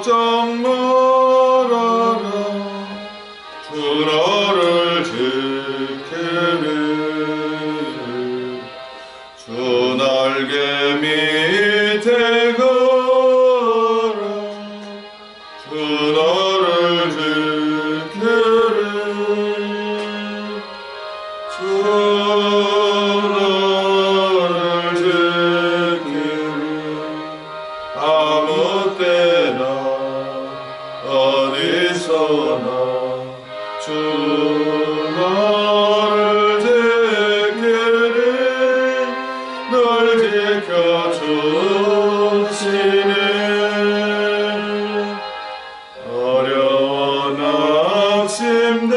걱정 말아라. 주 너를 지키리. 주 날개 밑에 걸어 주 너를 지키리. 주 너를 지키리. 아무 때나 어디서나 주 너를 지키리. 널 지켜주시네. 어려운 낙심될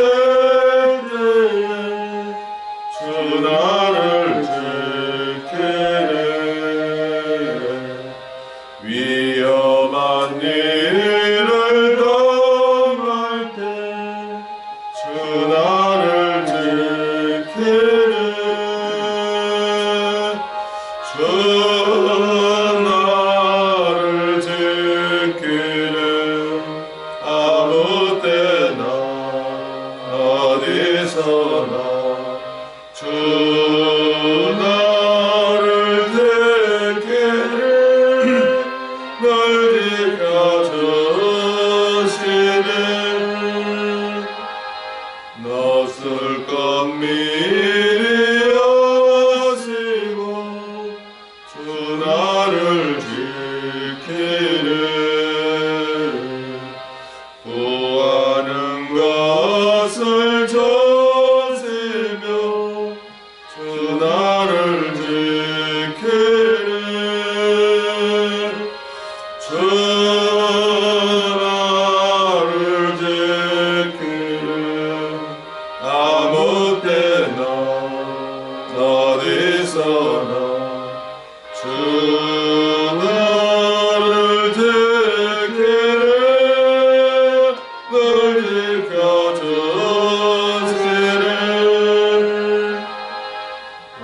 때에 주 나를 지키네. 위험한 일을 당할 때 주 나를 지키네. 주 나를 지키네. 아무 때나 어디서나 주 나를 지키네. 널 지켜주시네. 낯설 것 미리 아시고 주 나를 지키네. 구하는 것을 조시며 주 나를 지키네. 주 나를 지키네. 아무 때나 어디서나 주 나를 지키네. 널 지켜주시네.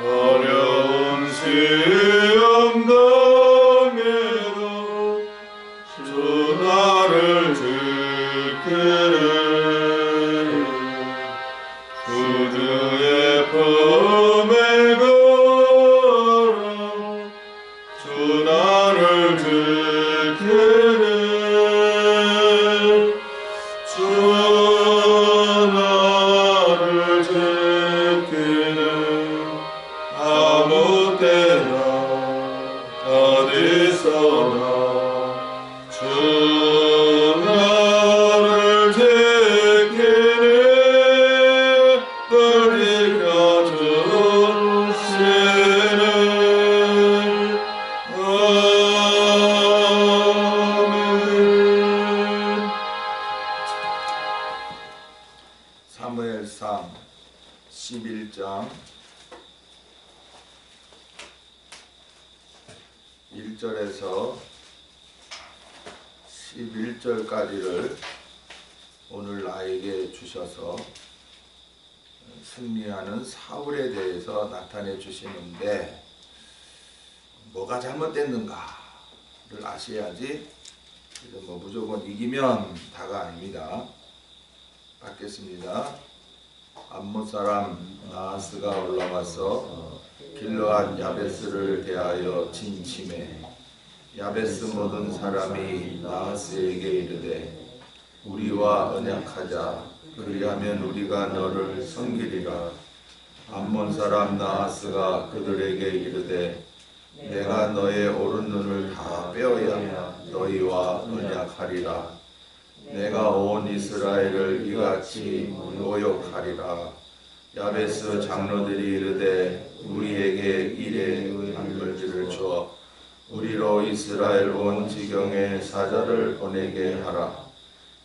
어려운 시험 당해도 주 나를 지키네. 구주의 품에 걸어 주 나를 지키네. 주 나를 지키네. 아무 때나 어디서나 주 나를 지키네. 널 지켜주시네. 아멘. 사무엘상 11장 1절에서 11절까지를 오늘 나에게 주셔서 승리하는 사울에 대해서 나타내 주시는데, 뭐가 잘못됐는가를 아셔야지 뭐 무조건 이기면 다가 아닙니다. 받겠습니다. 암몬 사람 나하스가 올라와서 길르앗 야베스를 대하여 진침해 야베스 모든 사람이 나하스에게 이르되 우리와 언약하자. 그리하면 우리가 너를 섬기리라. 암몬 사람 나하스가 그들에게 이르되 내가 너의 오른 눈을 다 빼어야 너희와 언약하리라. 내가 온 이스라엘을 이같이 모욕하리라. 야베스 장로들이 이르되 우리에게 일의 안걸지를 주어 우리로 이스라엘 온 지경에 사자를 보내게 하라.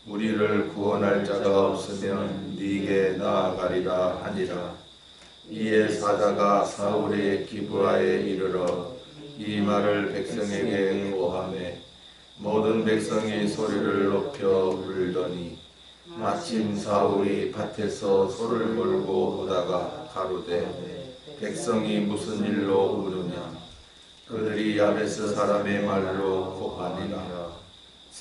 우리를 구원할 자가 없으면 네게 나아가리라 하니라. 이에 사자가 사울의 기브아에 이르러 이 말을 백성에게 고하매 모든 백성이 소리를 높여 울더니 마침 사울이 밭에서 소를 몰고 오다가 가로되 백성이 무슨 일로 우느냐. 그들이 야베스 사람의 말로 고하니라.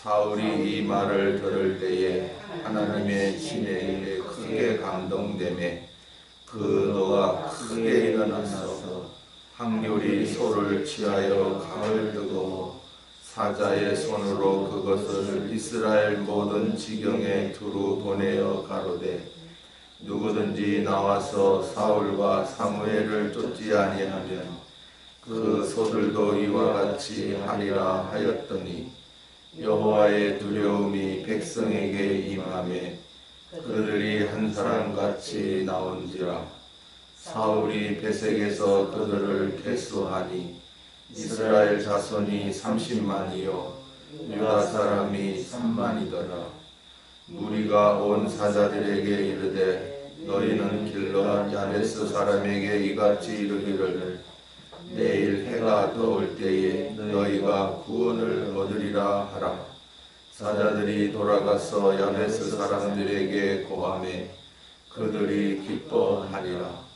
사울이 이 말을 들을 때에 하나님의 신에게 크게 감동되매 그 노가 크게 일어나서 항교리 소를 취하여 강을 뜨고 사자의 손으로 그것을 이스라엘 모든 지경에 두루 보내어 가로되 누구든지 나와서 사울과 사무엘을 쫓지 아니하면 그 소들도 이와 같이 하리라 하였더니 여호와의 두려움이 백성에게 임하매 그들이 한 사람같이 나온지라. 사울이 베색에서 그들을 계수하니 이스라엘 자손이 30만이요 유다 사람이 3만이더라. 무리가 온 사자들에게 이르되 너희는 길르앗 야베스 사람에게 이같이 이르기를 내일 해가 떠올 때에 너희가 구원을 얻으리라 하라. 사자들이 돌아가서 야베스 사람들에게 고하매 그들이 기뻐하리라.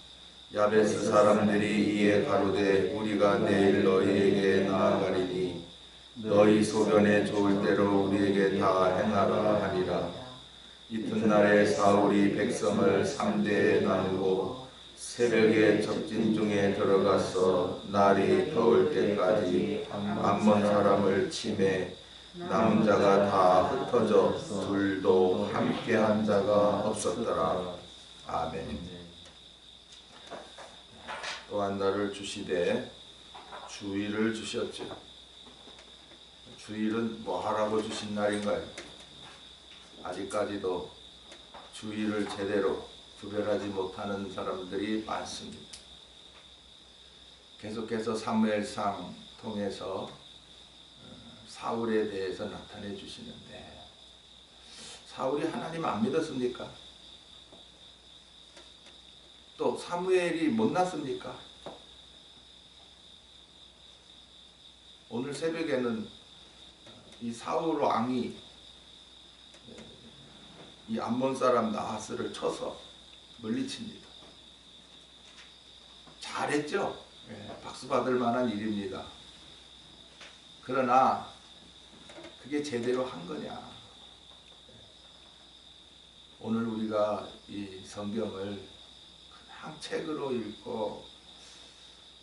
야베스 사람들이 이에 가로되 우리가 내일 너희에게 나아가리니 너희 소견에 좋을 대로 우리에게 다 행하라 하니라. 이튿날에 사울이 백성을 3대에 나누고 새벽에 적진 중에 들어가서 날이 더울 때까지 암몬 사람을 치매 남은 자가 다 흩어져 둘도 함께한 자가 없었더라. 아멘. 또한 나를 주시되 주일을 주셨죠. 주일은 뭐 하라고 주신 날인가요? 아직까지도 주일을 제대로 구별하지 못하는 사람들이 많습니다. 계속해서 사무엘상 통해서 사울에 대해서 나타내 주시는데 사울이 하나님 안 믿었습니까? 또 사무엘이 못났습니까? 오늘 새벽에는 이 사울 왕이 이 암몬 사람 나하스를 쳐서 물리칩니다. 잘했죠? 박수 받을 만한 일입니다. 그러나 그게 제대로 한 거냐? 오늘 우리가 이 성경을 그냥 책으로 읽고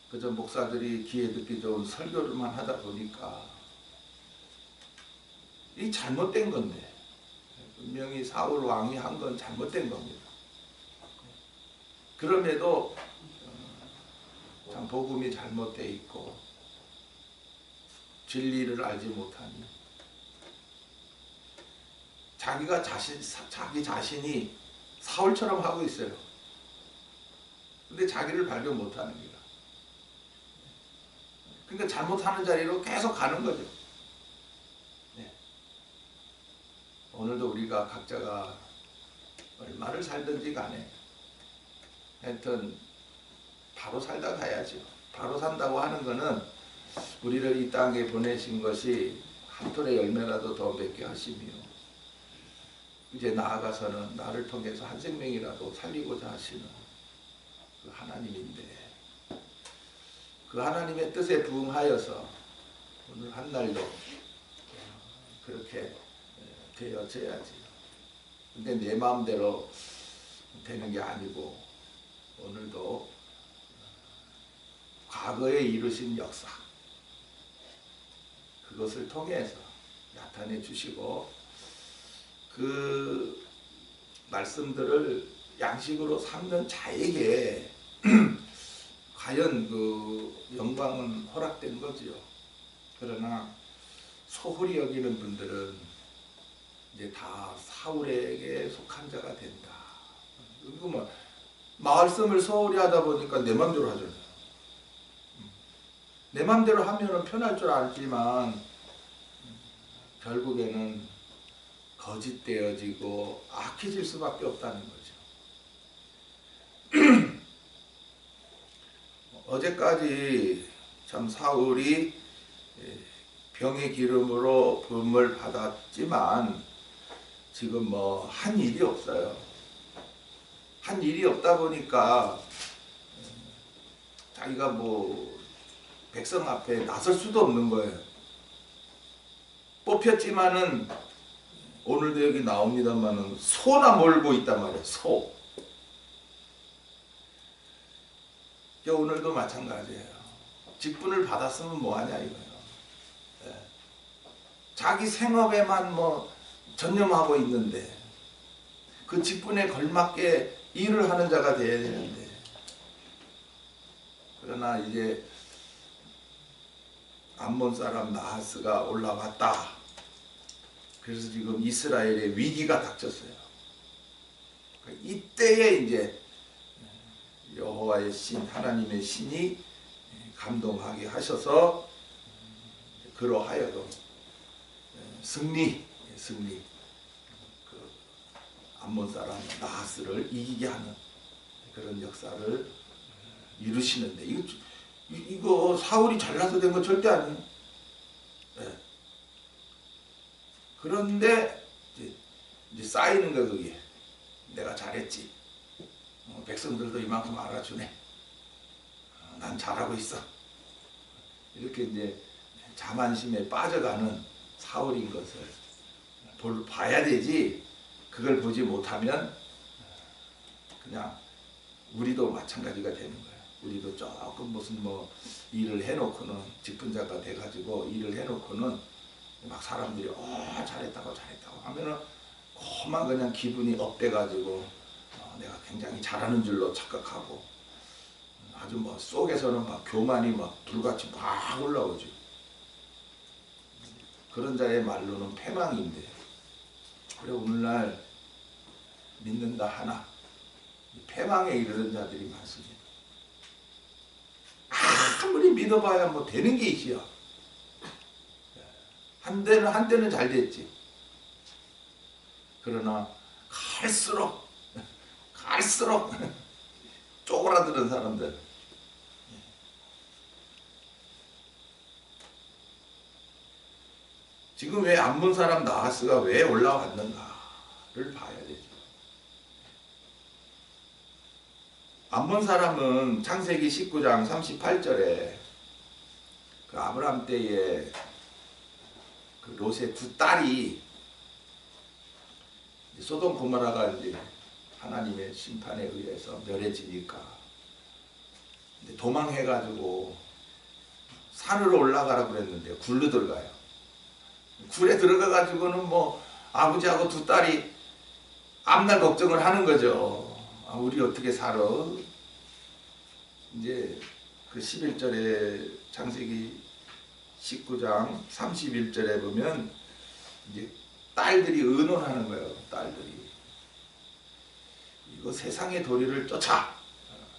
그저 목사들이 귀에 듣기 좋은 설교를만 하다 보니까 이 잘못된 건데 분명히 사울 왕이 한 건 잘못된 겁니다. 그럼에도 참 복음이 잘못되어 있고 진리를 알지 못하니 자기 자신이 사울처럼 하고 있어요. 근데 자기를 발견 못하는 거야. 그러니까 잘못하는 자리로 계속 가는 거죠. 네. 오늘도 우리가 각자가 얼마를 살든지 간에 하여튼 바로 살다 가야죠. 바로 산다고 하는 거는 우리를 이 땅에 보내신 것이 한 톨의 열매라도 더 맺게 하시며 이제 나아가서는 나를 통해서 한 생명이라도 살리고자 하시는 그 하나님인데 그 하나님의 뜻에 부응하여서 오늘 한 날도 그렇게 되어져야지. 근데 내 마음대로 되는 게 아니고 오늘도 과거에 이루신 역사 그것을 통해서 나타내 주시고 그 말씀들을 양식으로 삼는 자에게 과연 그 영광은 허락된 거지요. 그러나 소홀히 여기는 분들은 이제 다 사울에게 속한 자가 된다. 그리고 뭐 말씀을 소홀히 하다 보니까 내 맘대로 하잖아요. 내 맘대로 하면은 편할 줄 알지만 결국에는 거짓되어지고 악해질 수밖에 없다는 거죠. 어제까지 참 사울이 병의 기름으로 부음을 받았지만 지금 뭐 한 일이 없어요. 한 일이 없다 보니까 자기가 뭐 백성 앞에 나설 수도 없는 거예요. 뽑혔지만은 오늘도 여기 나옵니다만은 소나 몰고 있단 말이에요. 소. 오늘도 마찬가지예요. 직분을 받았으면 뭐하냐 이거예요. 예. 자기 생업에만 뭐 전념하고 있는데 그 직분에 걸맞게 일을 하는 자가 되어야 되는데, 그러나 이제 암몬 사람 나하스가 올라왔다. 그래서 지금 이스라엘의 위기가 닥쳤어요. 이때에 이제 여호와의 신, 하나님의 신이 감동하게 하셔서 그로 하여금 승리, 그 암몬 사람 나하스를 이기게 하는 그런 역사를 이루시는데, 이거 사울이 잘나서 된 거 절대 아니에요. 네. 그런데 이제 쌓이는 거, 그게 내가 잘했지. 백성들도 이만큼 알아주네. 난 잘하고 있어. 이렇게 이제 자만심에 빠져가는 사울인 것을 봐야 되지, 그걸 보지 못하면 그냥 우리도 마찬가지가 되는 거예요. 우리도 조금 무슨 뭐 일을 해놓고는, 직분자가 돼가지고 일을 해놓고는 막 사람들이 잘했다고 하면은 그만 그냥 기분이 업돼가지고 내가 굉장히 잘하는 줄로 착각하고, 아주 뭐 속에서는 막 교만이 막 불같이 막 올라오죠. 그런 자의 말로는 패망인데, 그래 오늘날 믿는다 하나 패망에 이르는 자들이 많습니다. 아무리 믿어봐야 뭐 되는 게 있어요. 한때는 잘 됐지. 그러나 갈수록 쪼그라드는 사람들, 지금 왜 암몬 사람 나하스가 왜 올라왔는가를 봐야 되죠. 암몬 사람은 창세기 19장 38절에 그 아브람 때에 그 롯의 두 딸이 소돔 고모라가 이제 하나님의 심판에 의해서 멸해지니까 도망해가지고 산으로 올라가라 그랬는데 굴로 들어가요. 굴에 들어가가지고는 뭐 아버지하고 두 딸이 앞날 걱정을 하는 거죠. 우리 어떻게 살아? 이제 그 11절에 창세기 19장 31절에 보면 이제 딸들이 의논하는 거예요. 딸들이 이거 세상의 도리를 쫓아.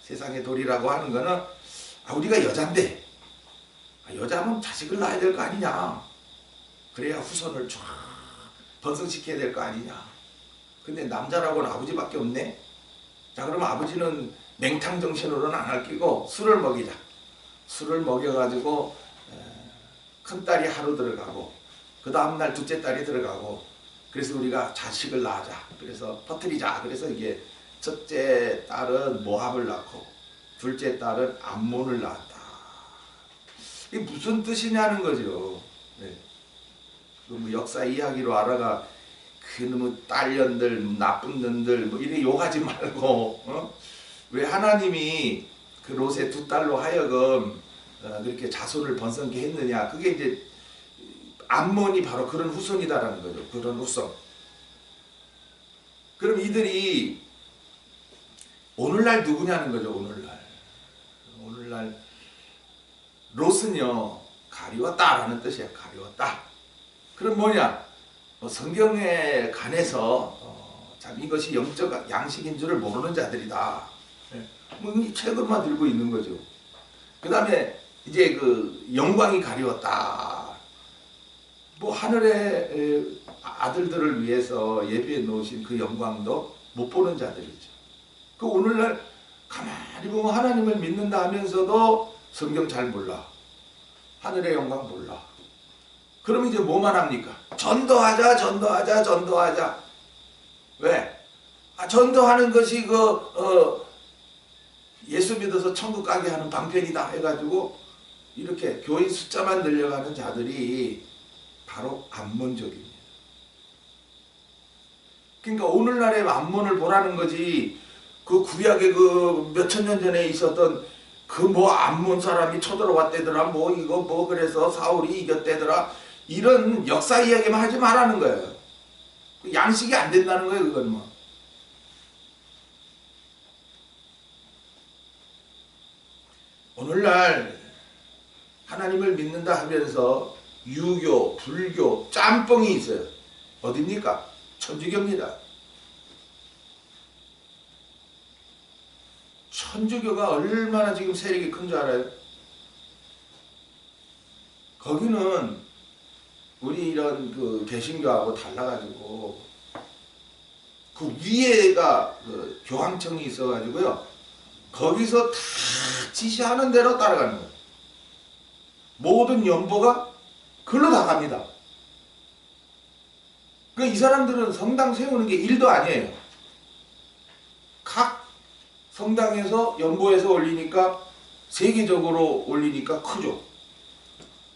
세상의 도리라고 하는 거는 우리가 여잔데 여자면 자식을 낳아야 될 거 아니냐. 그래야 후손을 쫙 번성시켜야 될 거 아니냐. 근데 남자라고는 아버지밖에 없네. 자, 그러면 아버지는 맹탕 정신으로는 안 할 끼고 술을 먹이자. 술을 먹여가지고 큰딸이 하루 들어가고 그 다음날 둘째 딸이 들어가고, 그래서 우리가 자식을 낳자. 그래서 퍼뜨리자. 그래서 이게 첫째 딸은 모압을 낳고 둘째 딸은 암몬을 낳았다. 이게 무슨 뜻이냐는 거죠. 네. 뭐 역사 이야기로 알아가 그놈의 딸년들, 나쁜 년들 뭐 이렇게 욕하지 말고, 왜 하나님이 그 롯의 두 딸로 하여금 그렇게 자손을 번성케 했느냐. 그게 이제 암몬이 바로 그런 후손이다라는 거죠. 그런 후손. 그럼 이들이 오늘날 누구냐는 거죠. 오늘날 롯은요 가리웠다라는 뜻이에요. 가리웠다. 그럼 뭐냐? 성경에 관해서 참 이것이 영적 양식인 줄을 모르는 자들이다. 뭐 이 책을만 들고 있는 거죠. 그 다음에 이제 그 영광이 가리웠다. 뭐 하늘의 아들들을 위해서 예비해 놓으신 그 영광도 못 보는 자들이죠. 그 오늘날 가만히 보면 하나님을 믿는다 하면서도 성경 잘 몰라. 하늘의 영광 몰라. 그럼 이제 뭐만 합니까? 전도하자. 왜? 전도하는 것이 예수 믿어서 천국 가게 하는 방편이다 해가지고 이렇게 교인 숫자만 늘려가는 자들이 바로 암몬족입니다. 그러니까 오늘날의 암몬을 보라는 거지, 그 구약의 그 몇천 년 전에 있었던 그 뭐 암몬 사람이 쳐들어왔대더라, 뭐 이거 뭐 그래서 사울이 이겼대더라, 이런 역사 이야기만 하지 말라는 거예요. 양식이 안 된다는 거예요, 그건 뭐. 오늘날 하나님을 믿는다 하면서 유교, 불교, 짬뽕이 있어요. 어딥니까? 천주교입니다. 천주교가 얼마나 지금 세력이 큰 줄 알아요? 거기는 우리 이런 그 개신교하고 달라가지고 그 위에가 그 교황청이 있어가지고요, 거기서 다 지시하는 대로 따라가는 거예요. 모든 연보가 글로 다 갑니다. 그 이 사람들은 성당 세우는 게 일도 아니에요. 각 성당에서 연보에서 올리니까 세계적으로 올리니까 크죠.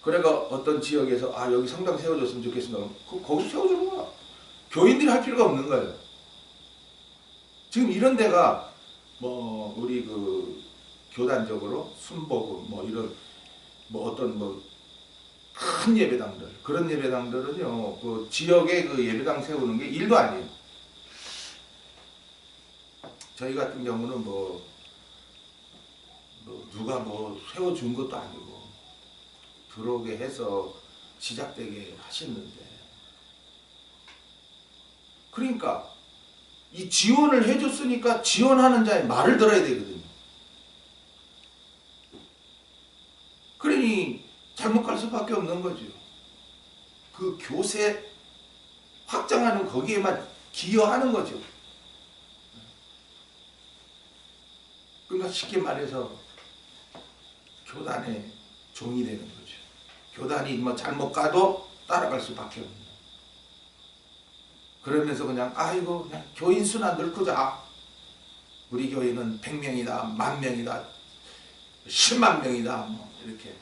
그래가 어떤 지역에서 아 여기 성당 세워줬으면 좋겠습니다. 거기 세워주는 거야. 교인들이 할 필요가 없는 거예요. 지금 이런 데가 뭐 우리 그 교단적으로 순복음 뭐 이런 뭐 어떤 뭐 큰 예배당들, 그런 예배당들은요 그 지역에 그 예배당 세우는 게 일도 아니에요. 저희 같은 경우는 뭐 누가 뭐 세워준 것도 아니고 들어오게 해서 시작되게 하시는데, 그러니까 이 지원을 해줬으니까 지원하는 자의 말을 들어야 되거든요. 그러니 잘못 갈 수밖에 없는 거죠. 그 교세 확장하는 거기에만 기여하는 거죠. 그러니까 쉽게 말해서 교단의 종이 되는 거죠. 교단이 뭐 잘못 가도 따라갈 수밖에 없는. 그러면서 그냥 아이고 그냥 교인 수나 늘고자. 우리 교회는 100명이다, 10,000명이다, 10만 명이다, 뭐 이렇게.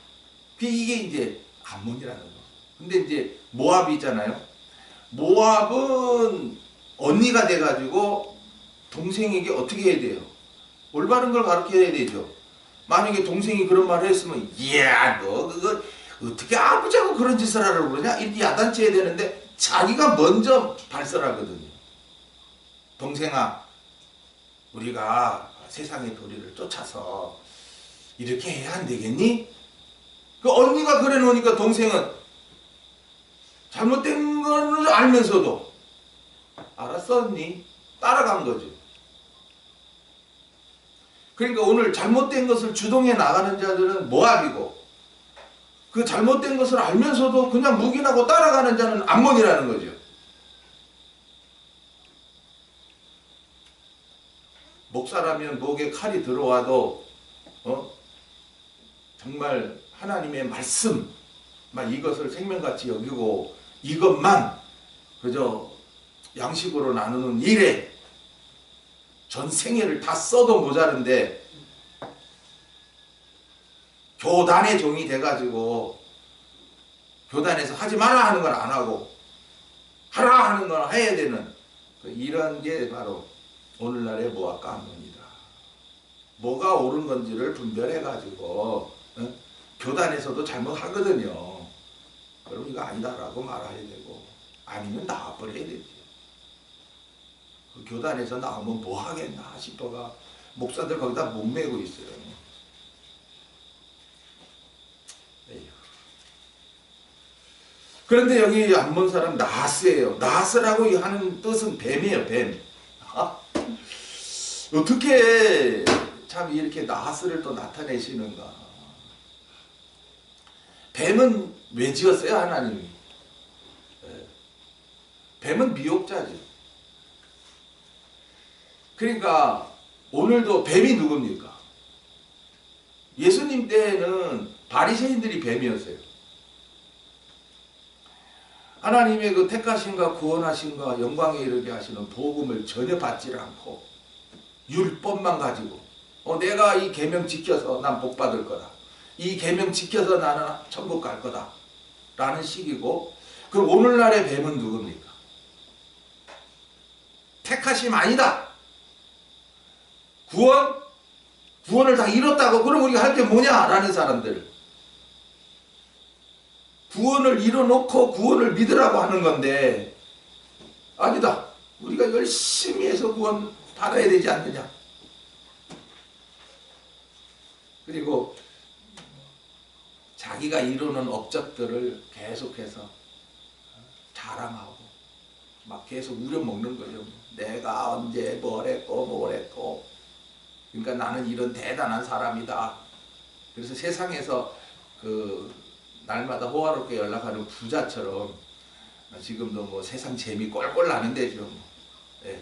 이게 이제 암몬이라는 거. 근데 이제 모압이 있잖아요. 모압은 언니가 돼가지고 동생에게 어떻게 해야 돼요? 올바른 걸 가르쳐야 되죠. 만약에 동생이 그런 말을 했으면 이야 너 그거 어떻게 아버지하고 그런 짓을 하라고 그러냐? 이렇게 야단쳐야 되는데 자기가 먼저 발설하거든요. 동생아, 우리가 세상의 도리를 쫓아서 이렇게 해야 안 되겠니? 그 언니가 그래 놓으니까 동생은 잘못된 걸 알면서도 알았어 언니 따라간 거죠. 그러니까 오늘 잘못된 것을 주동해 나가는 자들은 모압이고, 그 잘못된 것을 알면서도 그냥 묵인하고 따라가는 자는 암몬이라는 거죠. 목사라면 목에 칼이 들어와도 정말 하나님의 말씀 이것을 생명같이 여기고 이것만 그저 양식으로 나누는 일에 전 생애를 다 써도 모자른데 교단의 종이 돼가지고 교단에서 하지 마라 하는 건 안 하고 하라 하는 건 해야 되는 이런 게 바로 오늘날의 모압과 암몬이다. 뭐가 옳은 건지를 분별해가지고 교단에서도 잘못하거든요. 그럼 이거 아니다라고 말해야 되고 아니면 나와버려야 되지. 그 교단에서 나오면 뭐 하겠나 싶어가 목사들 거기다 목매고 있어요. 에휴. 그런데 여기 암몬 사람 나스예요. 나스라고 하는 뜻은 뱀이에요. 뱀. 어떻게 참 이렇게 나스를 또 나타내시는가. 뱀은 왜 지었어요 하나님이? 뱀은 미혹자죠. 그러니까 오늘도 뱀이 누굽니까? 예수님 때는 바리새인들이 뱀이었어요. 하나님의 그 택하심과 구원하심과 영광에 이르게 하시는 복음을 전혀 받지 않고 율법만 가지고 내가 이 계명 지켜서 난 복 받을 거다. 이 계명 지켜서 나는 천국 갈 거다. 라는 식이고, 그럼 오늘날의 뱀은 누굽니까? 택하심 아니다. 구원을 다 잃었다고 그럼 우리가 할 게 뭐냐라는 사람들. 구원을 잃어놓고 구원을 믿으라고 하는 건데 아니다. 우리가 열심히 해서 구원 받아야 되지 않느냐. 그리고 자기가 이루는 업적들을 계속해서 자랑하고 막 계속 우려먹는 거죠. 내가 언제 뭘 했고. 그러니까 나는 이런 대단한 사람이다. 그래서 세상에서 날마다 호화롭게 연락하는 부자처럼 지금도 뭐 세상 재미 꼴꼴 나는데 좀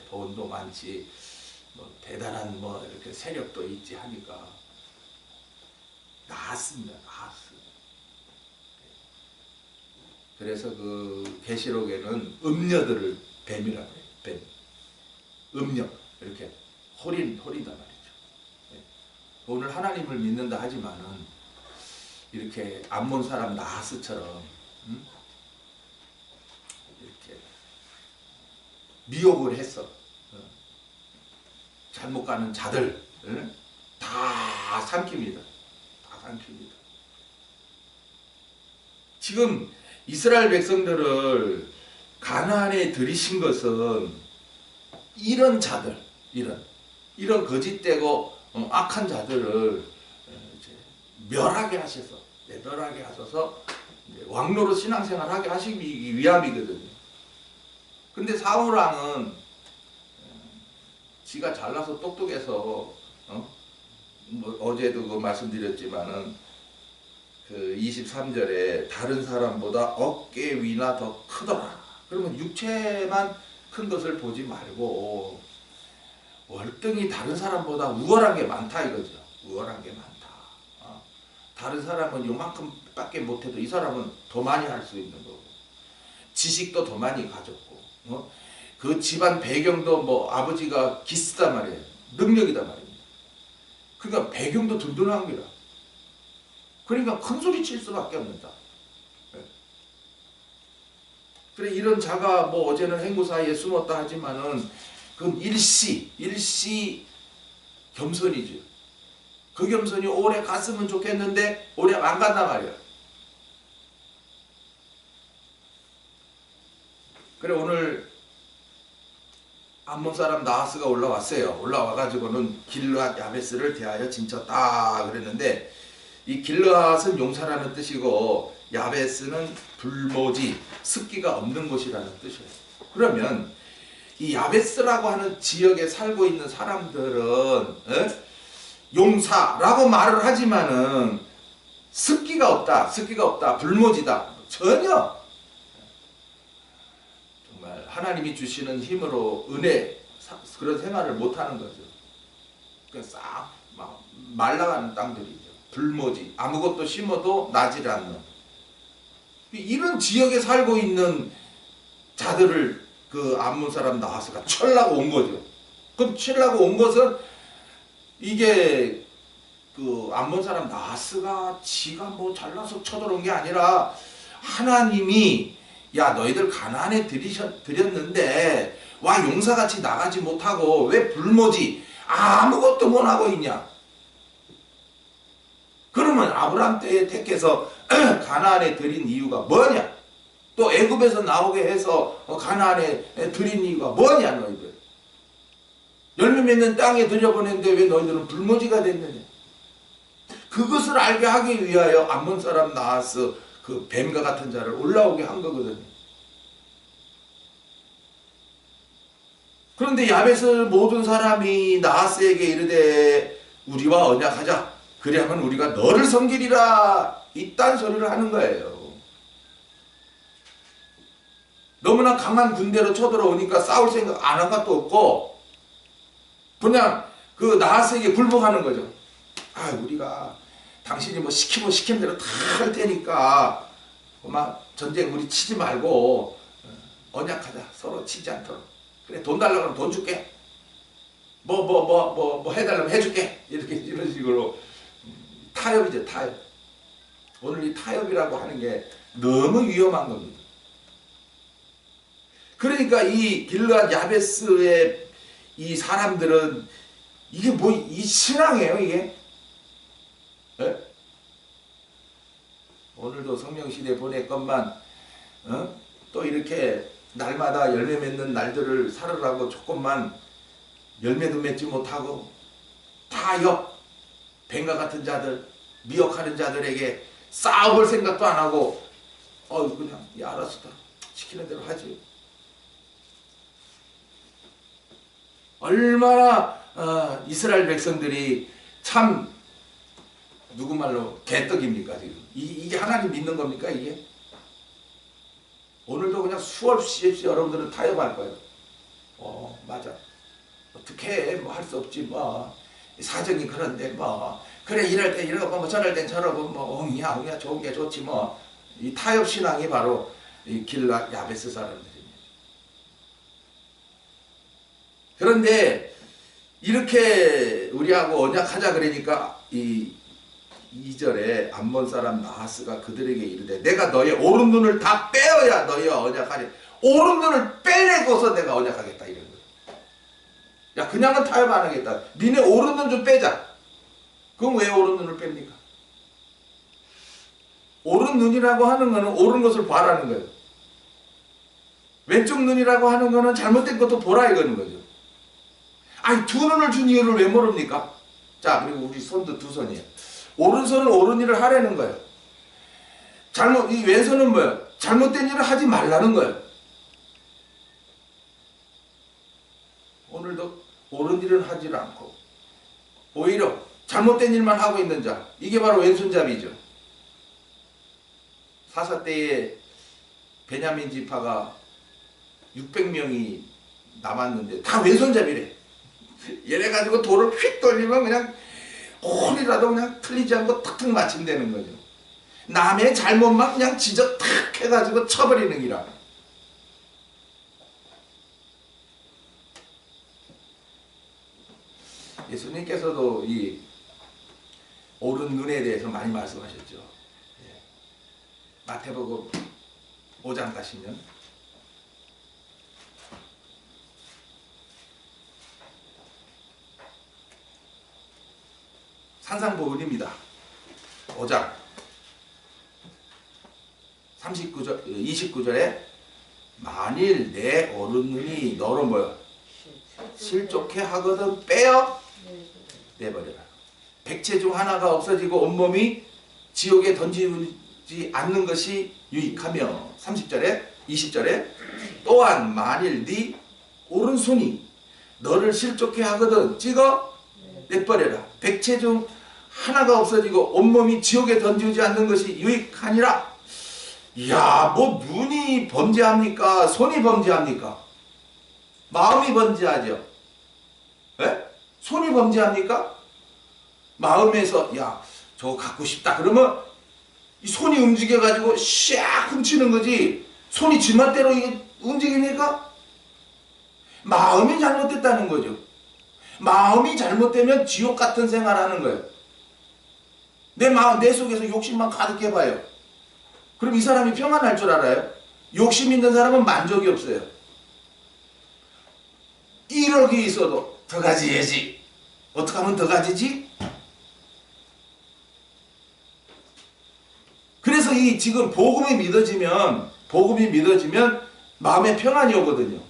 돈도 많지, 뭐 대단한 뭐 이렇게 세력도 있지 하니까 나았습니다. 그래서 계시록에는 음녀들을 뱀이라고 해요. 뱀. 음녀. 이렇게 호린단 말이죠. 오늘 하나님을 믿는다 하지만은 이렇게 암몬 사람 나하스처럼 이렇게 미혹을 했어. 잘못 가는 자들 다 삼킵니다. 지금 이스라엘 백성들을 가나안에 들이신 것은 이런 자들, 이런 거짓되고 악한 자들을 멸하게 하셔서 왕로로 신앙생활하게 하시기 위함이거든요. 근데 사울 왕은 지가 잘나서 똑똑해서 뭐 어제도 말씀드렸지만은 23절에 다른 사람보다 어깨 위나 더 크더라. 그러면 육체만 큰 것을 보지 말고 월등히 다른 사람보다 우월한 게 많다 이거죠. 우월한 게 많다. 다른 사람은 요만큼밖에 못해도 이 사람은 더 많이 할 수 있는 거고 지식도 더 많이 가졌고 그 집안 배경도 뭐 아버지가 기스단 말이에요. 능력이단 말입니다. 그러니까 배경도 든든한 거라. 그러니까 큰 소리 칠 수밖에 없는다. 그래 이런 자가 뭐 어제는 행구 사이에 숨었다 하지만은 그건 일시 겸손이죠. 그 겸손이 오래 갔으면 좋겠는데 오래 안 간단 말이야. 그래 오늘 암몬 사람 나하스가 올라왔어요. 올라와가지고는 길르앗 야베스를 대하여 진쳤다 그랬는데 이 길르앗은 용사라는 뜻이고 야베스는 불모지, 습기가 없는 곳이라는 뜻이에요. 그러면 이 야베스라고 하는 지역에 살고 있는 사람들은 용사라고 말을 하지만은 습기가 없다, 불모지다. 전혀 정말 하나님이 주시는 힘으로 은혜 그런 생활을 못하는 거죠. 그냥 싹 막 말라가는 땅들이죠. 불모지, 아무것도 심어도 나질 않는 이런 지역에 살고 있는 자들을 그 암몬 사람 나하스가 쳐려고 온 거죠. 그럼 치려고 온 것은 이게 그 암몬 사람 나하스가 지가 뭐 잘나서 쳐들어온 게 아니라 하나님이 야 너희들 가나안에 들였는데 와 용사같이 나가지 못하고 왜 불모지 아무것도 못하고 있냐. 그러면 아브라함 때에 택해서 가나안에 들인 이유가 뭐냐. 또 애굽에서 나오게 해서 가나안에 들인 이유가 뭐냐. 너희들 열매 맺는 땅에 들여보냈는데 왜 너희들은 불모지가 됐느냐. 그것을 알게 하기 위하여 암몬 사람 나하스 그 뱀과 같은 자를 올라오게 한 거거든요. 그런데 야베스 모든 사람이 나하스에게 이르되 우리와 언약하자. 그리하면 우리가 너를 섬기리라. 이딴 소리를 하는 거예요. 너무나 강한 군대로 쳐들어오니까 싸울 생각 안 한 것도 없고 그냥 그 나하스에게 굴복하는 거죠. 우리가 당신이 뭐 시키면 시킨 대로 다 할 테니까 막 전쟁 우리 치지 말고 언약하자. 서로 치지 않도록. 그래 돈 달라고 하면 돈 줄게. 뭐 해달라면 해줄게. 이런 식으로 타협이죠. 타협. 오늘 이 타협이라고 하는 게 너무 위험한 겁니다. 그러니까 이 길르앗 야베스의 이 사람들은 이게 뭐 이 신앙이에요 이게? 에? 오늘도 성령시대 보냈건만 또 이렇게 날마다 열매 맺는 날들을 살으라고 조금만 열매도 맺지 못하고 다 옆 뱀과 같은 자들 미혹하는 자들에게 싸워볼 생각도 안 하고 그냥 알았어 다 시키는 대로 하지. 얼마나 이스라엘 백성들이 참 누구 말로 개떡입니까 지금. 이게 하나님 믿는 겁니까 이게? 오늘도 그냥 수없이 여러분들은 타협할 거예요. 맞아. 어떻게 뭐 할 수 없지 뭐 사정이 그런데 뭐 그래 이럴 때 이러고 뭐 저럴 땐 저러고 뭐 옹이야 좋은 게 좋지 뭐. 이 타협 신앙이 바로 이 길르앗 야베스 사람들입니다. 그런데 이렇게 우리하고 언약하자 그러니까 이 2절에 암몬 사람 나하스가 그들에게 이르되 내가 너의 오른 눈을 다 빼어야 너희와 언약하리. 오른 눈을 빼내고서 내가 언약하겠다 이런 거예요. 야 그냥은 타협 안 하겠다. 니네 오른 눈 좀 빼자. 그럼 왜 오른 눈을 뺍니까? 오른 눈이라고 하는 거는 옳은 것을 봐라는 거예요. 왼쪽 눈이라고 하는 거는 잘못된 것도 보라 이거는 거죠. 아니 두 눈을 준 이유를 왜 모릅니까? 자 그리고 우리 손도 두 손이에요. 오른손은 옳은 일을 하라는 거예요. 이 왼손은 뭐예요? 잘못된 일을 하지 말라는 거예요. 오늘도 옳은 일을 하지 않고 오히려 잘못된 일만 하고 있는 자, 이게 바로 왼손잡이죠. 사사 때에 베냐민 지파가 600명이 남았는데 다 왼손잡이래. 얘네 가지고 돌을 휙 돌리면 그냥 홀이라도 그냥 틀리지 않고 탁탁 맞힌다는 거죠. 남의 잘못만 그냥 지적 탁 해가지고 쳐버리는 기라. 예수님께서도 이 옳은 눈에 대해서 많이 말씀하셨죠. 마태복음 5장 가시면 산상보훈입니다. 5장 29절에 만일 내 오른 눈이 너로 뭐야? 실족해 하거든 빼어 내버려라. 백체 중 하나가 없어지고 온몸이 지옥에 던지지 않는 것이 유익하며 30절에 20절에 또한 만일 네 오른손이 너를 실족해 하거든 찍어 내버려라. 백체 중 하나가 없어지고 온몸이 지옥에 던지지 않는 것이 유익하니라. 이야 뭐 눈이 범죄합니까? 손이 범죄합니까? 마음이 범죄하죠. 에? 손이 범죄합니까? 마음에서 야 저거 갖고 싶다 그러면 이 손이 움직여가지고 샥 훔치는 거지 손이 지 맛대로 이게 움직입니까? 마음이 잘못됐다는 거죠. 마음이 잘못되면 지옥 같은 생활하는 거예요. 내 마음 내 속에서 욕심만 가득해봐요. 그럼 이 사람이 평안할 줄 알아요? 욕심 있는 사람은 만족이 없어요. 1억이 있어도 더 가져야지. 어떻게 하면 더 가지지? 그래서 이 지금 복음이 믿어지면 마음에 평안이 오거든요.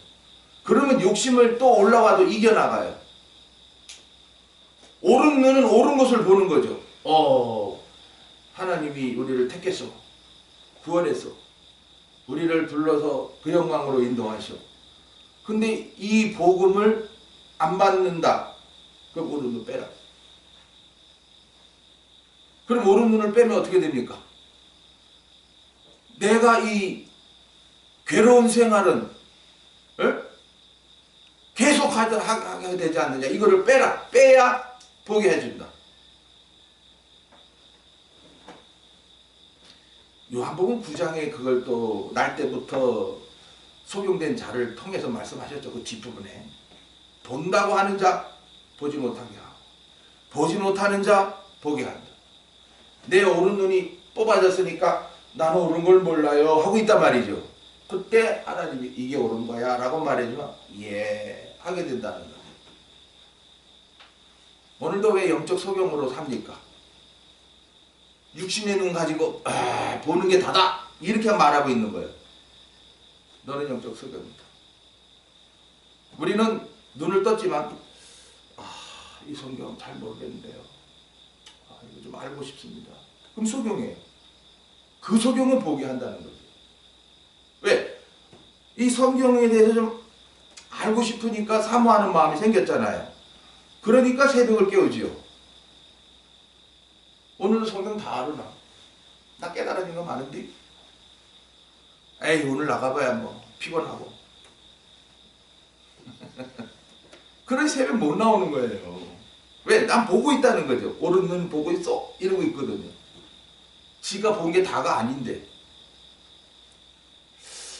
그러면 욕심을 또 올라와도 이겨나가요. 옳은 눈은 옳은 것을 보는 거죠. 하나님이 우리를 택했어. 구원했어. 우리를 불러서 그 영광으로 인도하셔. 근데 이 복음을 안 받는다. 그럼 오른 눈 빼라. 그럼 오른 눈을 빼면 어떻게 됩니까? 내가 이 괴로운 생활은 계속 하게 되지 않느냐. 이거를 빼라. 빼야 보게 해준다. 요한복음 9장에 그걸 또 날 때부터 소경된 자를 통해서 말씀하셨죠. 그 뒷부분에 본다고 하는 자 보지 못하게 하고 보지 못하는 자 보게 한다. 내 오른 눈이 뽑아졌으니까 나는 옳은 걸 몰라요 하고 있단 말이죠. 그때 하나님이 이게 옳은 거야 라고 말해주면 예 하게 된다는 거예요. 오늘도 왜 영적 소경으로 삽니까? 육신의 눈 가지고 보는 게 다다 이렇게 말하고 있는 거예요. 너는 영적 소경이다. 우리는 눈을 떴지만 이 성경 잘 모르겠는데요. 이거 좀 알고 싶습니다. 그럼 소경이에요. 그 소경은 보게 한다는 거죠. 왜? 이 성경에 대해서 좀 알고 싶으니까 사모하는 마음이 생겼잖아요. 그러니까 새벽을 깨우지요. 오늘도 성경 다 알으나? 나 깨달아진 거 많은데? 에이 오늘 나가봐야 뭐 피곤하고. 그런 새벽 못 나오는 거예요. 왜? 난 보고 있다는 거죠. 옳은 눈 보고 있어? 이러고 있거든요. 지가 본 게 다가 아닌데.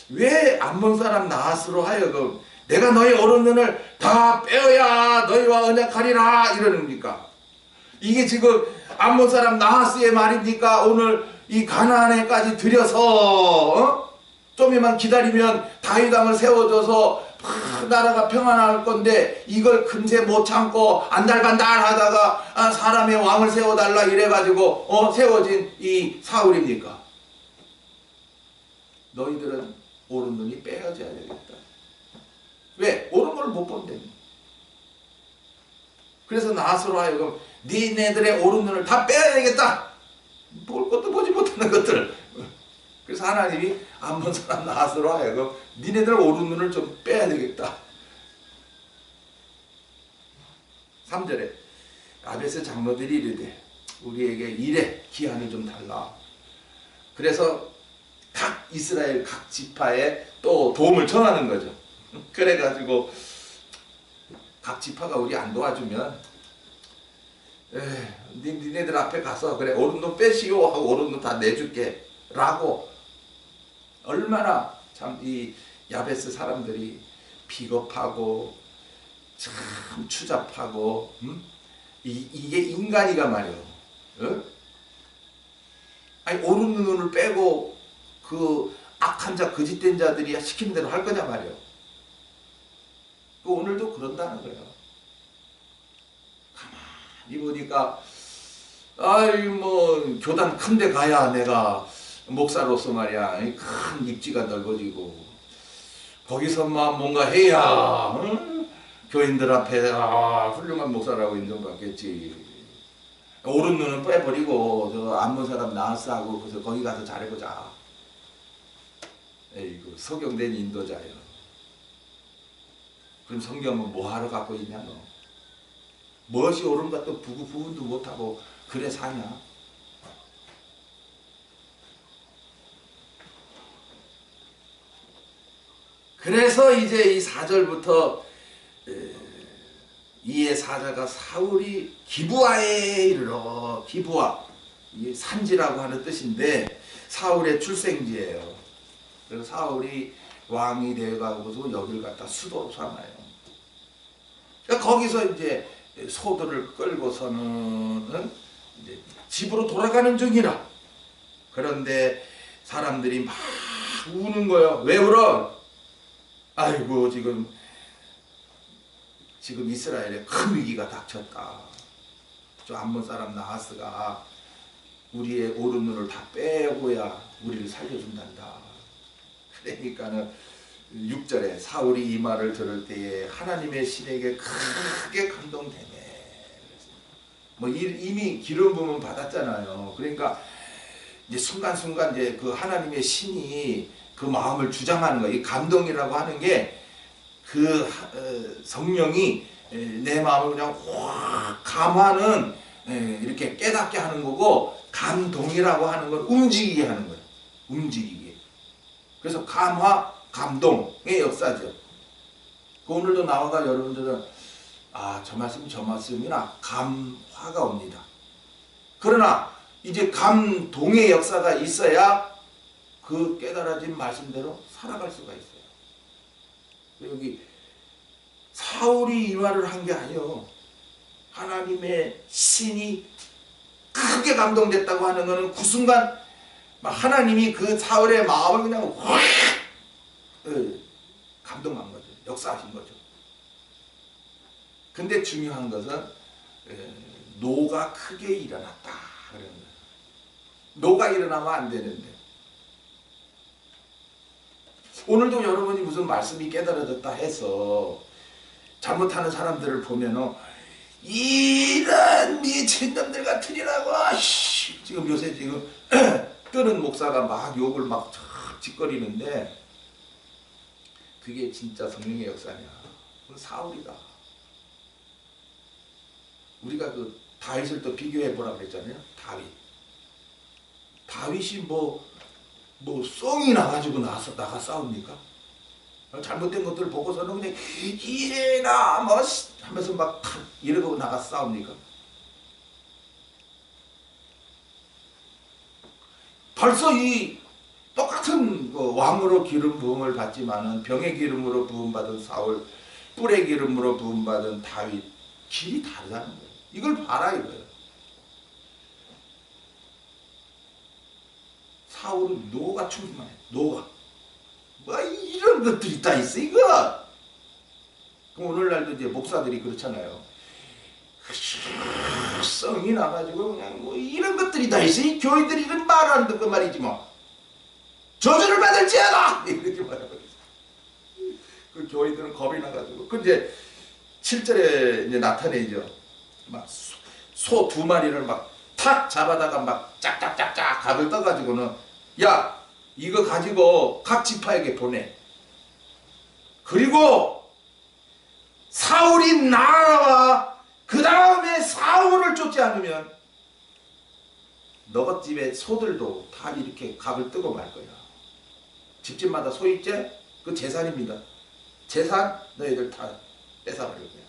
왜 안 본 사람 나스로 하여금 내가 너의 옳은 눈을 다 빼어야 너희와 언약하리라 이러는니까. 이게 지금 안 본 사람 나하스의 말입니까? 오늘 이 가나안에까지 들여서 좀만 기다리면 다윗 왕을 세워줘서 나라가 평안할 건데 이걸 금세 못 참고 안달반달 하다가 사람의 왕을 세워달라 이래가지고 세워진 이 사울입니까? 너희들은 옳은 눈이 빼어져야 되겠다. 왜? 옳은 걸 못 본대. 그래서 나스로 하여금 니네들의 옳은 눈을 다 빼야 되겠다. 볼 것도 보지 못하는 것들. 그래서 하나님이 안 본 사람 나스로 하여금 니네들 옳은 눈을 좀 빼야 되겠다. 3절에 야베스 장로들이 이르되 우리에게 이래 기한을 좀 달라. 그래서 각 이스라엘 각 지파에 또 도움을 청하는 거죠. 그래가지고 각 지파가 우리 안 도와주면 니네들 앞에 가서 그래 옳은 눈 빼시오 하고 옳은 눈 다 내줄게 라고. 얼마나 참 이 야베스 사람들이 비겁하고 참 추잡하고 이게 인간이가 말이에요. 아니 옳은 눈을 빼고 그 악한 자 거짓된 자들이 시키는 대로 할 거냐 말이에요. 오늘도 그런다는 거예요. 가만히 보니까 아이 뭐 교단 큰 데 가야 내가 목사로서 말이야 큰 입지가 넓어지고 거기서만 뭔가 해야 교인들 앞에 훌륭한 목사라고 인정받겠지. 옳은 눈은 빼버리고 저 안 본 사람 나스하고 그래서 거기 가서 잘해보자. 에이구 석용된 인도자요. 그럼 성경은 뭐하러 갖고 있냐 너. 무엇이 옳은 것도 부분도 못하고 그래 사냐. 그래서 이제 이 4절부터 이에 사자가 사울이 기브아에 이르러. 기브아 이 산지라고 하는 뜻인데 사울의 출생지예요. 그래서 사울이 왕이 되어가고서 여기를 갖다 수도로 삼아요. 그러니까 거기서 이제 소들을 끌고서는 이제 집으로 돌아가는 중이라. 그런데 사람들이 막 우는 거예요. 왜 울어? 아이고 지금 이스라엘에 큰 위기가 닥쳤다. 저 암몬 사람 나하스가 우리의 옳은 눈을 다 빼고야 우리를 살려준단다. 그러니까는 6절에 사울이 이 말을 들을 때에 하나님의 신에게 크게 감동되네. 뭐 이미 기름 부음 받았잖아요. 그러니까 이제 순간순간 이제 그 하나님의 신이 그 마음을 주장하는 거예요. 이 감동이라고 하는 게 그 성령이 내 마음을 그냥 확 감화는 이렇게 깨닫게 하는 거고, 감동이라고 하는 건 움직이게 하는 거예요. 움직이게. 그래서 감화, 감동의 역사죠. 오늘도 나와가 여러분들은 저 말씀 저 말씀이나 감화가 옵니다. 그러나 이제 감동의 역사가 있어야 그 깨달아진 말씀대로 살아갈 수가 있어요. 여기 사울이 이 말을 한 게 아니에요. 하나님의 신이 크게 감동됐다고 하는 것은 그 순간 하나님이 그 사울의 마음을 그냥 확 감동한 거죠. 역사하신 거죠. 근데 중요한 것은 노가 크게 일어났다 그런 거예요. 노가 일어나면 안 되는데 오늘도 여러분이 무슨 말씀이 깨달아졌다 해서 잘못하는 사람들을 보면은 이런 미친놈들 같으리라고 지금 요새 지금 뜨는 목사가 막 욕을 막 짓거리는데 그게 진짜 성령의 역사냐. 그건 사울이다. 우리가 그 다윗을 또 비교해 보라 그랬잖아요. 다윗이 뭐 썽이 나가지고 나가 싸웁니까? 잘못된 것들을 보고서는 그냥 이래나 뭐 하면서 막 이러고 나가 싸웁니까? 벌써 이 똑같은 왕으로 기름 부음을 받지만은 병의 기름으로 부음 받은 사울, 뿔의 기름으로 부음 받은 다윗 길이 다르다는 거예요. 이걸 봐라 이거예요. 사울은 노가 충만해. 노가 뭐 이런 것들이 다 있어 이거. 그럼 오늘날도 이제 목사들이 그렇잖아요. 성이 나가지고 그냥 뭐 이런 것들이 다 있어. 이 교인들이 이런 말을 안 듣고 말이지 뭐. 저주를 받을지어다 이렇게 말하고 있어. 그 교인들은 겁이 나가지고 그 이제 7절에 이제 나타내죠. 막 소 2마리를 막 탁 잡아다가 막 짝짝짝짝 각을 떠가지고는 야 이거 가지고 각 지파에게 보내. 그리고 사울이 나와 그 다음에 사울을 쫓지 않으면 너것 집의 소들도 다 이렇게 각을 뜨고 말 거야. 집집마다 소 있지? 그 재산입니다. 재산 너희들 다 뺏어버릴 거야.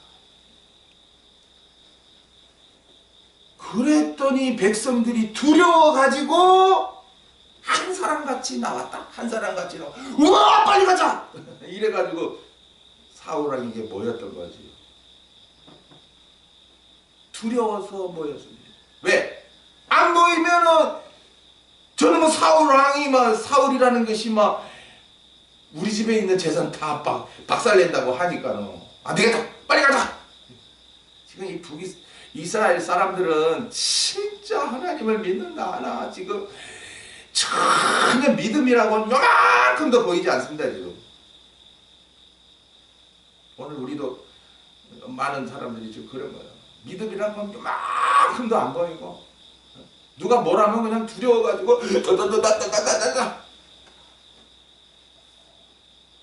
그랬더니 백성들이 두려워가지고 한 사람같이 나왔다. 한 사람같이 나와. 우와 빨리 가자. 이래가지고 사울랑 이게 모였던 거지. 두려워서 모였습니다. 왜? 안 모이면은 저는 뭐 사울 왕이 막 사울이라는 것이 막 우리 집에 있는 재산 다 박살낸다고 하니까는 안 되겠다. 빨리 가자. 지금 이 이스라엘 사람들은 진짜 하나님을 믿는다 하나 지금 전혀 믿음이라고는 요만큼도 보이지 않습니다. 지금 오늘 우리도 많은 사람들이 지금 그런 거예요. 믿음이라는 건 요만큼도 안 보이고 누가 뭐라면 그냥 두려워가지고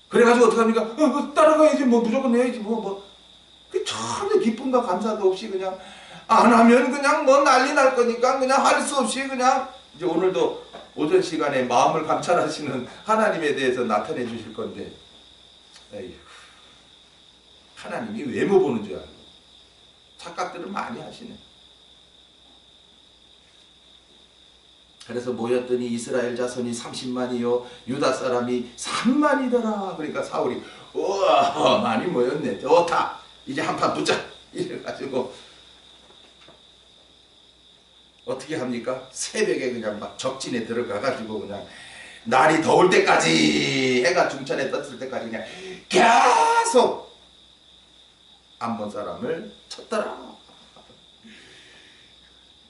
그래가지고 어떡합니까? 따라가야지 뭐 무조건 해야지 뭐 전혀 기쁨과 감사도 없이 그냥 안 하면 그냥 뭐 난리 날 거니까 그냥 할 수 없이 그냥 이제 오늘도 오전 시간에 마음을 감찰하시는 하나님에 대해서 나타내 주실 건데 에휴, 하나님이 외모 보는 줄 알고 착각들을 많이 하시네. 그래서 모였더니 이스라엘 자손이 30만이요 유다 사람이 3만이더라. 그러니까 사울이 우와 많이 모였네. 좋다. 이제 한판 붙자. 이래가지고 어떻게 합니까? 새벽에 그냥 막 적진에 들어가가지고 그냥 날이 더울 때까지 해가 중천에 떴을 때까지 그냥 계속 암몬 사람을 쳤더라.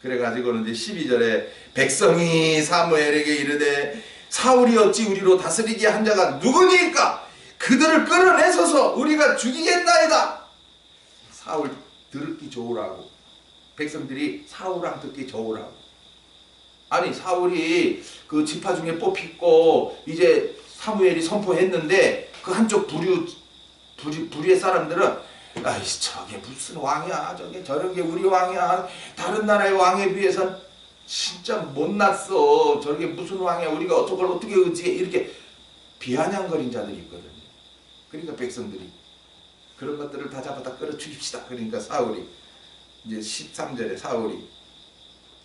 그래가지고는 이제 12절에 백성이 사무엘에게 이르되 사울이 어찌 우리로 다스리게 한 자가 누구니까 그들을 끌어내소서 우리가 죽이겠나이다. 사울 듣기 좋으라고. 백성들이 사울랑 듣기 좋으라고. 아니 사울이 그 지파 중에 뽑히고 이제 사무엘이 선포했는데 그 한쪽 부류의 사람들은 아이씨 저게 무슨 왕이야 저런 게 우리 왕이야 다른 나라의 왕에 비해서는 진짜 못났어 저게 무슨 왕이야 우리가 저걸 어떻게 의지해 이렇게 비아냥거린 자들이 있거든요. 그러니까 백성들이 그런 것들을 다 잡아다 끌어 죽입시다. 그러니까 사울이 이제 13절에 사울이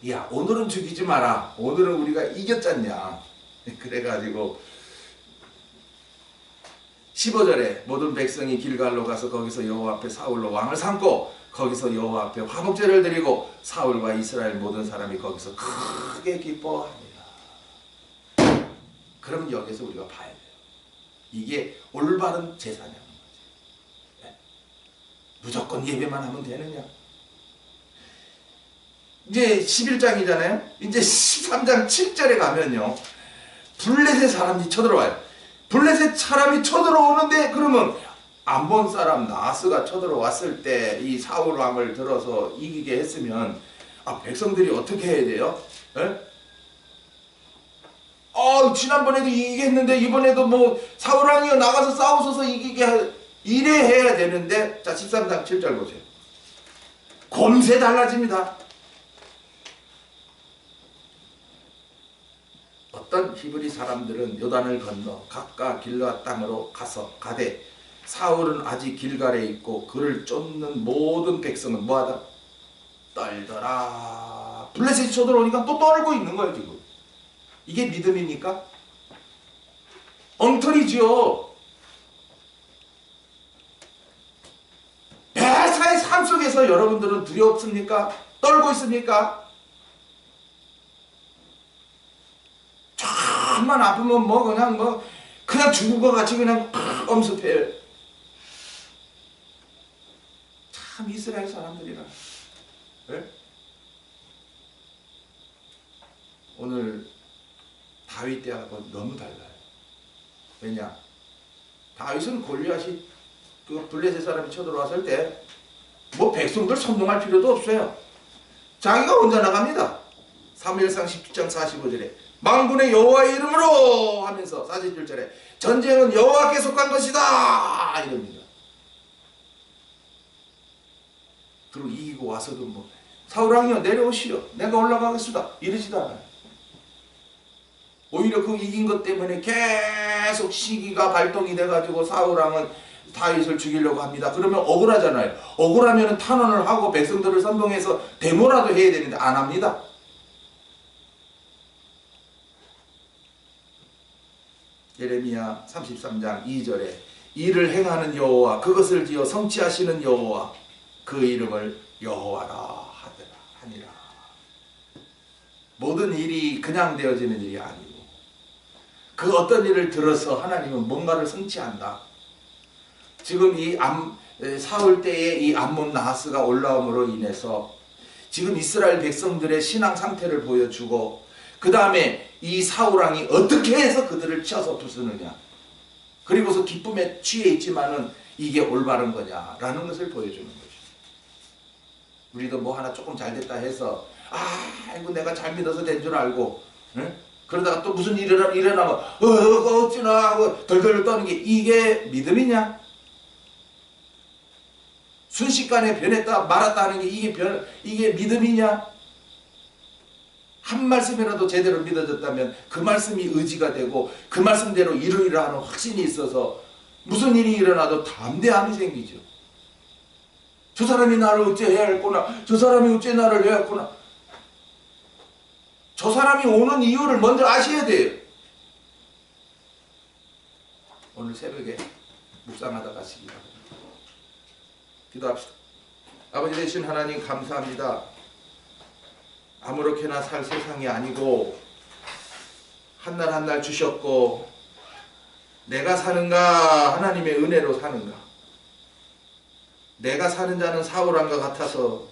야 오늘은 죽이지 마라. 오늘은 우리가 이겼잖냐. 그래가지고 15절에 모든 백성이 길갈로 가서 거기서 여호와 앞에 사울로 왕을 삼고 거기서 여호와 앞에 화목제를 드리고 사울과 이스라엘 모든 사람이 거기서 크게 기뻐합니다. 그러면 여기서 우리가 봐야 돼요. 이게 올바른 제사냐는 거지. 네. 무조건 예배만 하면 되느냐. 이제 11장이잖아요. 이제 13장 7절에 가면요. 블레셋 사람이 쳐들어와요. 블레셋 사람이 쳐들어오는데 그러면 암몬 사람 나하스가 쳐들어왔을 때 이 사울 왕을 들어서 이기게 했으면 백성들이 어떻게 해야 돼요? 에? 지난번에도 이기게 했는데 이번에도 뭐 사울 왕이 나가서 싸우셔서 이래 해야 되는데, 자 13장 7절 보세요. 곰새 달라집니다. 어떤 히브리 사람들은 요단을 건너 각각 길르앗 땅으로 가되 사울은 아직 길갈에 있고 그를 쫓는 모든 백성은 뭐하다? 떨더라. 블레셋이 쳐들어오니까 또 떨고 있는 거예요 지금. 이게 믿음입니까? 엉터리지요. 매사의 삶 속에서 여러분들은 두렵습니까? 떨고 있습니까? 조금만 아프면 그냥 죽은 것 같이 그냥 엄습해요. 참 이스라엘 사람들이라. 네? 오늘 다윗 때하고 너무 달라요. 왜냐? 다윗은 골리앗이 그 블레셋 사람이 쳐들어왔을 때 뭐 백성들 선동할 필요도 없어요. 자기가 혼자 나갑니다. 사무엘상 17장 45절에 만군의 여호와의 이름으로 하면서 41절에 전쟁은 여호와께 속한 것이다 이럽니다. 그리고 이기고 와서도 뭐 사울왕이여 내려오시오 내가 올라가겠습니다 이러지도 않아요. 오히려 그 이긴 것 때문에 계속 시기가 발동이 돼가지고 사울왕은 다윗을 죽이려고 합니다. 그러면 억울하잖아요. 억울하면 탄원을 하고 백성들을 선동해서 데모라도 해야 되는데 안 합니다. 예레미야 33장 2절에 이를 행하는 여호와 그것을 지어 성취하시는 여호와 그 이름을 여호와라 하니라. 모든 일이 그냥 되어지는 일이 아니고 그 어떤 일을 들어서 하나님은 뭔가를 성취한다. 지금 이 사울 때의 이 암몬 나하스가 올라옴으로 인해서 지금 이스라엘 백성들의 신앙 상태를 보여주고 그 다음에 이 사울왕이 어떻게 해서 그들을 쳐서 부수느냐 그리고서 기쁨에 취해 있지만은 이게 올바른 거냐라는 것을 보여주는 거죠. 우리도 뭐 하나 조금 잘 됐다 해서 아이고 내가 잘 믿어서 된 줄 알고 응? 그러다가 또 무슨 일이 일어나면 어찌나 하고 덜덜 떠는 게 이게 믿음이냐? 순식간에 변했다 말았다 하는 게 이게 믿음이냐? 한 말씀이라도 제대로 믿어졌다면 그 말씀이 의지가 되고 그 말씀대로 이루리라 하는 확신이 있어서 무슨 일이 일어나도 담대함이 생기죠. 저 사람이 나를 어째 해야 했구나. 저 사람이 어째 나를 해야 했구나. 저 사람이 오는 이유를 먼저 아셔야 돼요. 오늘 새벽에 묵상하다 가시기 바랍니다. 기도합시다. 아버지 되신 하나님 감사합니다. 아무렇게나 살 세상이 아니고 한 날 한 날 주셨고 내가 사는가 하나님의 은혜로 사는가. 내가 사는 자는 사울왕과 같아서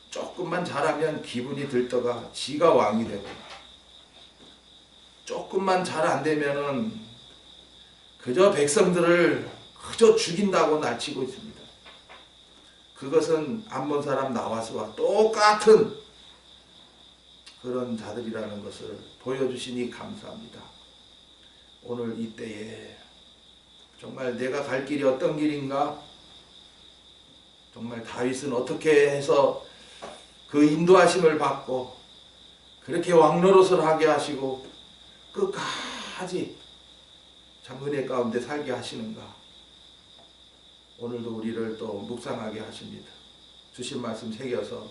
조금만 잘하면 기분이 들떠가 지가 왕이 되고 조금만 잘 안되면은 그저 백성들을 그저 죽인다고 날치고 있습니다. 그것은 암몬 사람 나하스와 똑같은 그런 자들이라는 것을 보여주시니 감사합니다. 오늘 이때에 정말 내가 갈 길이 어떤 길인가? 정말 다윗은 어떻게 해서 그 인도하심을 받고 그렇게 왕노릇을 하게 하시고 끝까지 참 은혜 가운데 살게 하시는가? 오늘도 우리를 또 묵상하게 하십니다. 주신 말씀 새겨서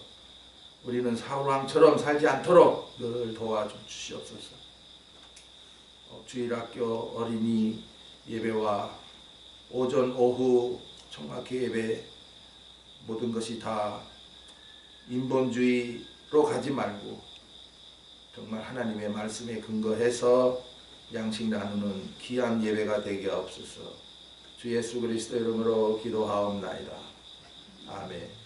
우리는 사울왕처럼 살지 않도록 늘 도와주시옵소서. 주일학교 어린이 예배와 오전 오후 청학회 예배 모든 것이 다 인본주의로 가지 말고 정말 하나님의 말씀에 근거해서 양식 나누는 귀한 예배가 되게 없소서. 주 예수 그리스도 이름으로 기도하옵나이다. 아멘.